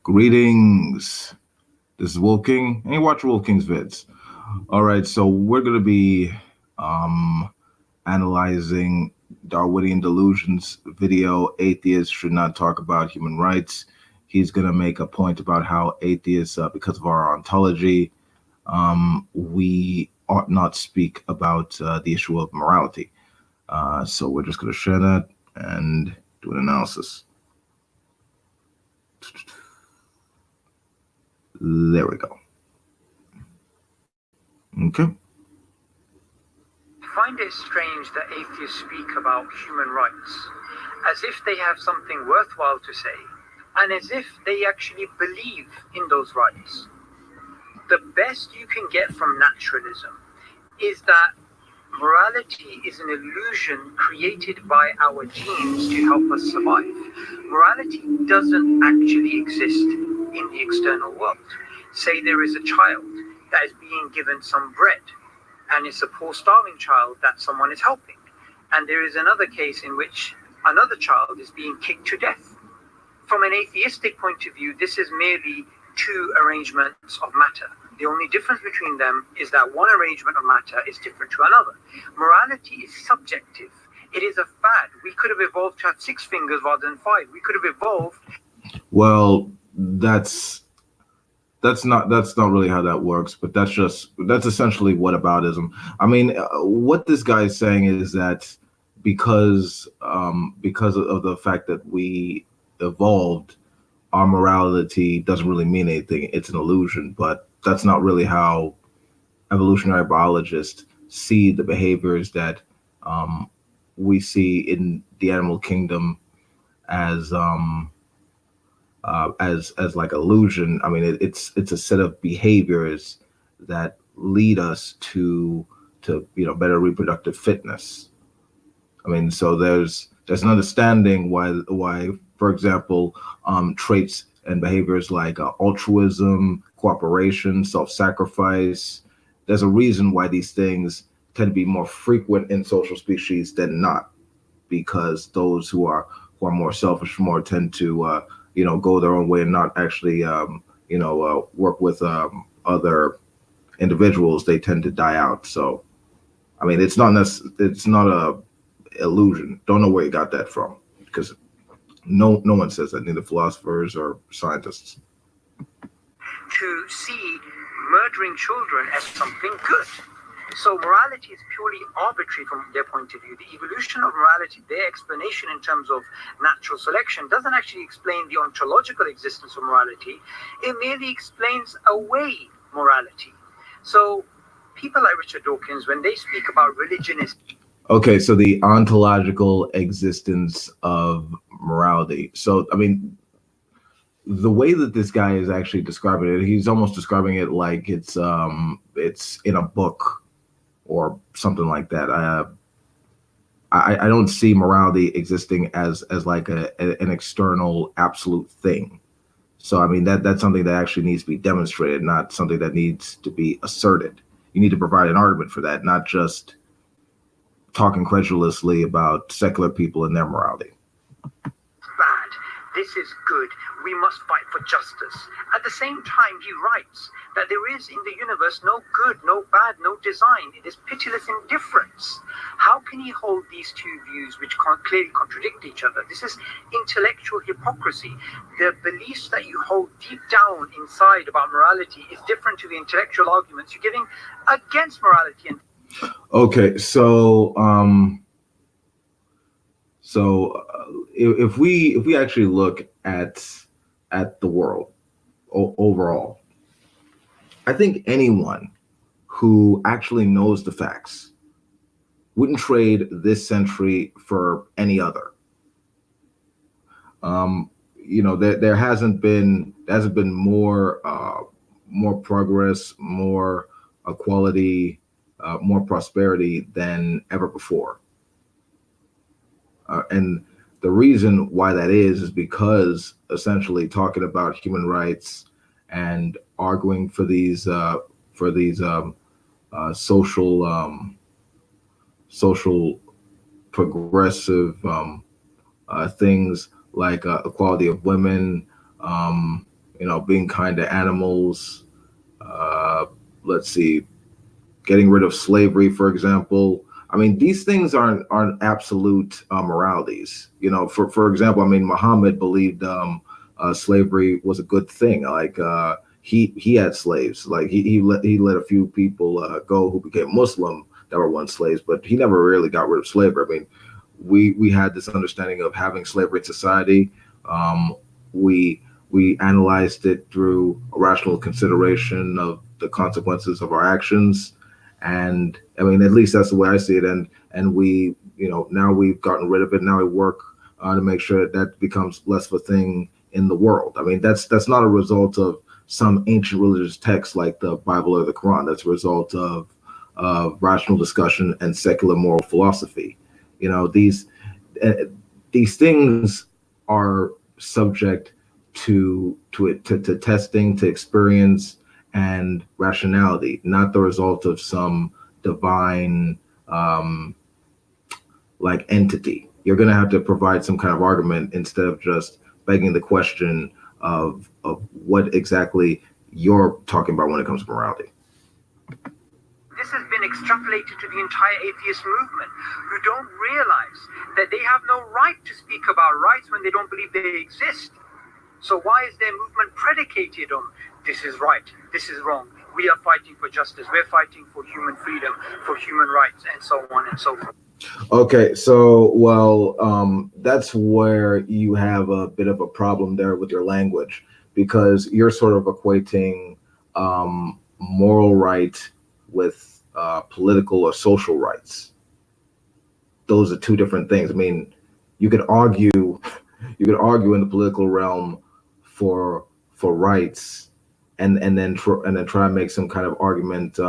Greetings. This is Will King, and you watch Will King's vids. All right, so we're gonna be analyzing Darwinian Delusion's video. Atheists should not talk about human rights. He's gonna make a point about how atheists, because of our ontology, we ought not speak about the issue of morality. So we're just gonna share that and do an analysis. There we go. Okay. I find it strange that atheists speak about human rights as if they have something worthwhile to say and as if they actually believe in those rights. The best you can get from naturalism is that morality is an illusion created by our genes to help us survive. Morality doesn't actually exist in the external world. Say there is a child that is being given some bread, and it's a poor starving child that someone is helping. And there is another case in which another child is being kicked to death. From an atheistic point of view, this is merely two arrangements of matter. The only difference between them is that one arrangement of matter is different to another. Morality is subjective. It is a fad. We could have evolved to have 6 fingers rather than 5. We could have evolved. Well, that's not really how that works, but that's essentially whataboutism. I mean, what this guy is saying is that because of the fact that we evolved, our morality doesn't really mean anything. It's an illusion, but that's not really how evolutionary biologists see the behaviors that we see in the animal kingdom as like illusion. I mean, it's a set of behaviors that lead us to better reproductive fitness. I mean, so there's an understanding why, for example, traits and behaviors like altruism, cooperation, self-sacrifice. There's a reason why these things tend to be more frequent in social species than not, because those who are more selfish more tend to go their own way and not actually work with other individuals. They tend to die out. So, I mean, it's not a illusion. Don't know where you got that from, because no one says that, neither philosophers or scientists. To see murdering children as something good. So morality is purely arbitrary from their point of view. The evolution of morality, their explanation in terms of natural selection, doesn't actually explain the ontological existence of morality. It merely explains away morality. So people like Richard Dawkins, when they speak about religion, is okay. So the ontological existence of morality. So, I mean, the way that this guy is actually describing it, he's almost describing it like it's in a book or something like that. I don't see morality existing as like an external absolute thing. So, I mean, that's something that actually needs to be demonstrated, not something that needs to be asserted. You need to provide an argument for that, not just talk incredulously about secular people and their morality. Bad. This is good. We must fight for justice. At the same time, he writes that there is in the universe no good, no bad, no design. It is pitiless indifference. How can he hold these two views which clearly contradict each other? This is intellectual hypocrisy. The beliefs that you hold deep down inside about morality is different to the intellectual arguments you're giving against morality. Okay, so if we actually look at the world overall, I think anyone who actually knows the facts wouldn't trade this century for any other. There hasn't been more progress, more equality, more prosperity than ever before. And the reason why that is because essentially talking about human rights and arguing for these social progressive things like equality of women, being kind to animals. Uh, let's see, getting rid of slavery, for example. I mean, these things aren't absolute moralities. For example, I mean, Muhammad believed slavery was a good thing. Like he had slaves. Like he let a few people go who became Muslim that were once slaves, but he never really got rid of slavery. I mean, we had this understanding of having slavery in society. We we analyzed it through a rational consideration of the consequences of our actions, and I mean, at least that's the way I see it. And we, now we've gotten rid of it. Now we work to make sure that becomes less of a thing in the world. I mean, that's not a result of some ancient religious text like the Bible or the Quran. That's a result of rational discussion and secular moral philosophy. You know, uh, these things are subject to testing, to experience, and rationality, not the result of some divine like entity. You're going to have to provide some kind of argument instead of just begging the question of what exactly you're talking about when it comes to morality. This has been extrapolated to the entire atheist movement, who don't realize that they have no right to speak about rights when they don't believe they exist. So why is their movement predicated on this is right, this is wrong, we are fighting for justice, we're fighting for human freedom, for human rights, and so on and so forth? Okay, so that's where you have a bit of a problem there with your language, because you're sort of equating moral right with political or social rights. Those are two different things. I mean, you could argue in the political realm for rights, and then try and make some kind of argument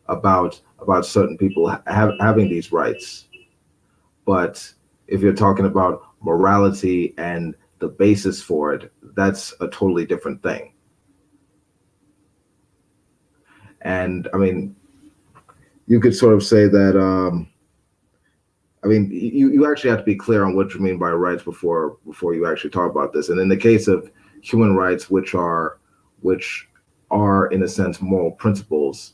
about certain people having these rights. But if you're talking about morality and the basis for it, that's a totally different thing. And I mean, you could sort of say that. I mean, you actually have to be clear on what you mean by rights before you actually talk about this. And in the case of human rights, which are in a sense moral principles,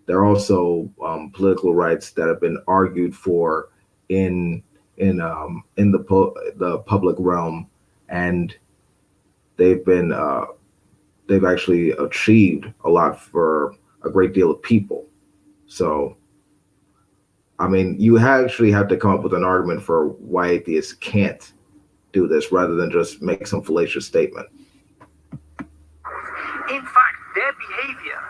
there are also political rights that have been argued for in the public realm, and they've they've actually achieved a lot for a great deal of people. So I mean, you actually have to come up with an argument for why atheists can't do this, rather than just make some fallacious statement. In fact, their behavior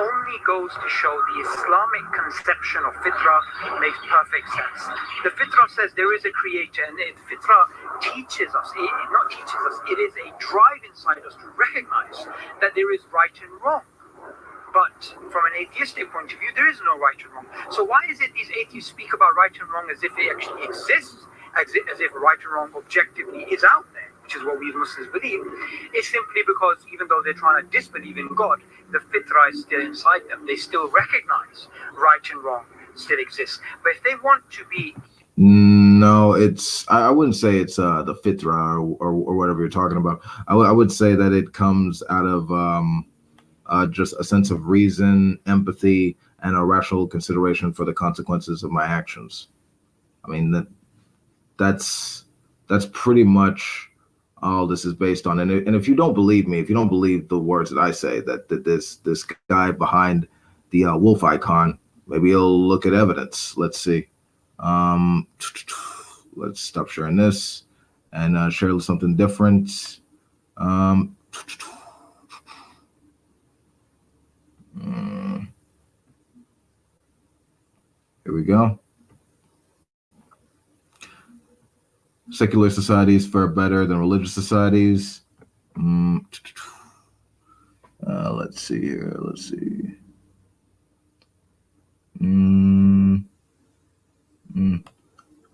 only goes to show the Islamic conception of fitrah makes perfect sense. The fitrah says there is a creator, and the fitrah teaches us, not teaches us, it is a drive inside us to recognize that there is right and wrong. But from an atheistic point of view, there is no right and wrong. So why is it these atheists speak about right and wrong as if it actually exists, as if right and wrong objectively is out there, which is what we Muslims believe? It's simply because even though they're trying to disbelieve in God, the fitrah is still inside them. They still recognize right and wrong still exists. But if they want to be... No, I wouldn't say it's the fitrah or whatever you're talking about. I would say that it comes out of just a sense of reason, empathy, and a rational consideration for the consequences of my actions. I mean, that's pretty much all this is based on. And if you don't believe me, if you don't believe the words that I say, that this guy behind the wolf icon, maybe he'll look at evidence. Let's see. Let's stop sharing this and share something different. Here we go. Secular societies fare better than religious societies. Let's see here. Let's see.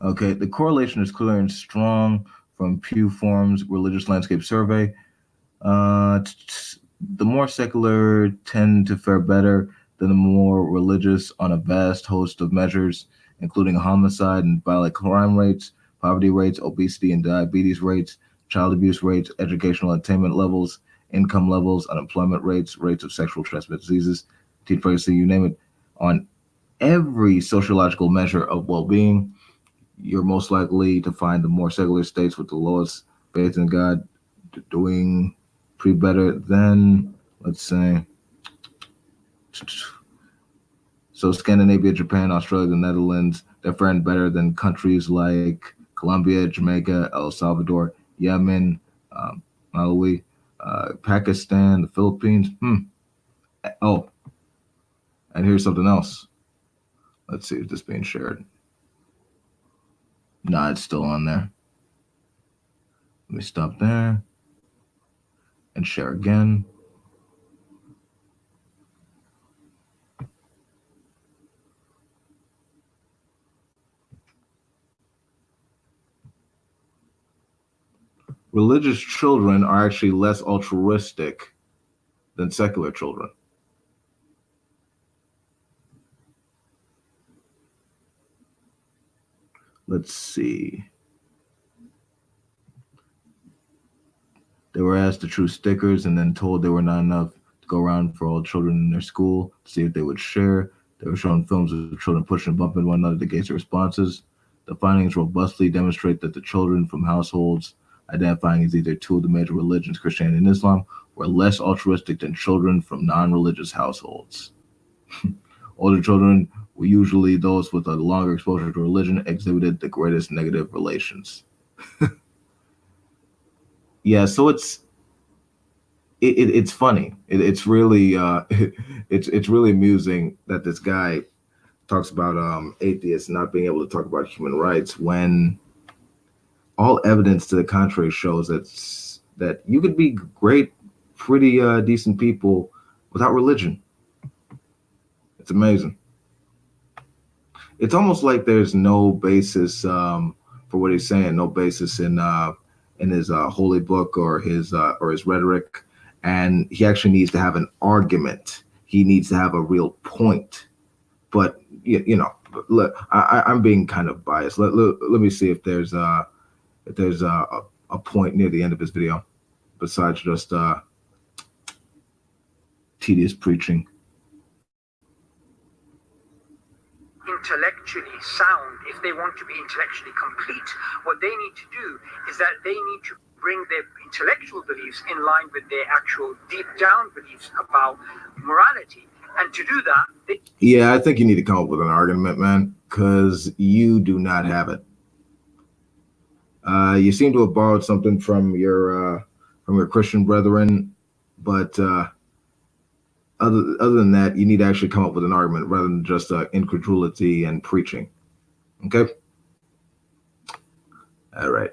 Okay, the correlation is clear and strong from Pew Form's Religious Landscape Survey. The more secular tend to fare better than the more religious on a vast host of measures, including homicide and violent crime rates, poverty rates, obesity and diabetes rates, child abuse rates, educational attainment levels, income levels, unemployment rates, rates of sexual transmitted diseases, teen pregnancy, you name it. On every sociological measure of well-being, you're most likely to find the more secular states with the lowest faith in God doing pretty better than, let's say, so Scandinavia, Japan, Australia, the Netherlands, they're faring better than countries like Colombia, Jamaica, El Salvador, Yemen, Malawi, Pakistan, the Philippines. Oh, and here's something else. Let's see if this is being shared. Nah, it's still on there. Let me stop there and share again. Religious children are actually less altruistic than secular children. Let's see. They were asked to choose stickers and then told they were not enough to go around for all children in their school to see if they would share. They were shown films of children pushing and bumping one another to gauge their responses. The findings robustly demonstrate that the children from households identifying as either two of the major religions, Christianity and Islam, were less altruistic than children from non-religious households. Older children were usually those with a longer exposure to religion exhibited the greatest negative relations. Yeah, so it's funny. It's really it's really amusing that this guy talks about atheists not being able to talk about human rights when all evidence to the contrary shows that you could be great, pretty decent people without religion. It's amazing. It's almost like there's no basis for what he's saying, no basis in his holy book or his rhetoric, and he actually needs to have an argument. He needs to have a real point. But look, I'm being kind of biased. Let me see if there's a point near the end of his video besides just tedious preaching. Intellectually sound, if they want to be intellectually complete, what they need to do is that they need to bring their intellectual beliefs in line with their actual deep down beliefs about morality. And to do that, yeah, I think you need to come up with an argument, man, because you do not have it. You seem to have borrowed something from your Christian brethren, but other than that, you need to actually come up with an argument rather than just incredulity and preaching. Okay? All right.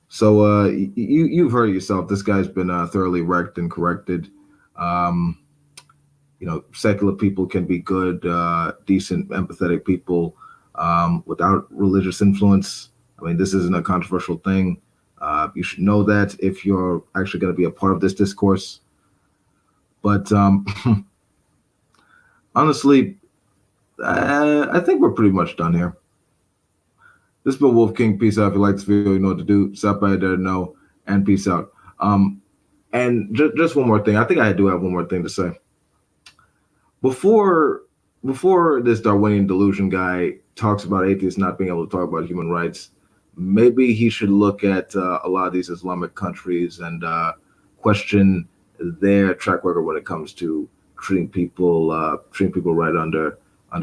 So you've heard it yourself. This guy's been thoroughly wrecked and corrected. Secular people can be good, decent, empathetic people without religious influence. I mean, this isn't a controversial thing. You should know that if you're actually going to be a part of this discourse. But honestly, I think we're pretty much done here. This has been Wolf King. Peace out. If you like this video, you know what to do. Stop by there to know, and peace out. And just one more thing. I think I do have one more thing to say. Before this Darwinian Delusion guy talks about atheists not being able to talk about human rights, maybe he should look at a lot of these Islamic countries and question their track record when it comes to treating people right under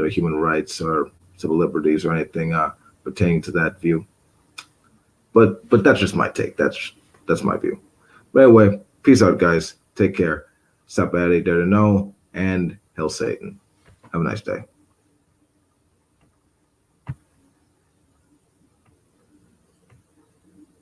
human rights or civil liberties or anything pertaining to that view. But that's just my take. That's my view. But anyway, peace out, guys. Take care. Stop at it, dare to know, and hail Satan. Have a nice day.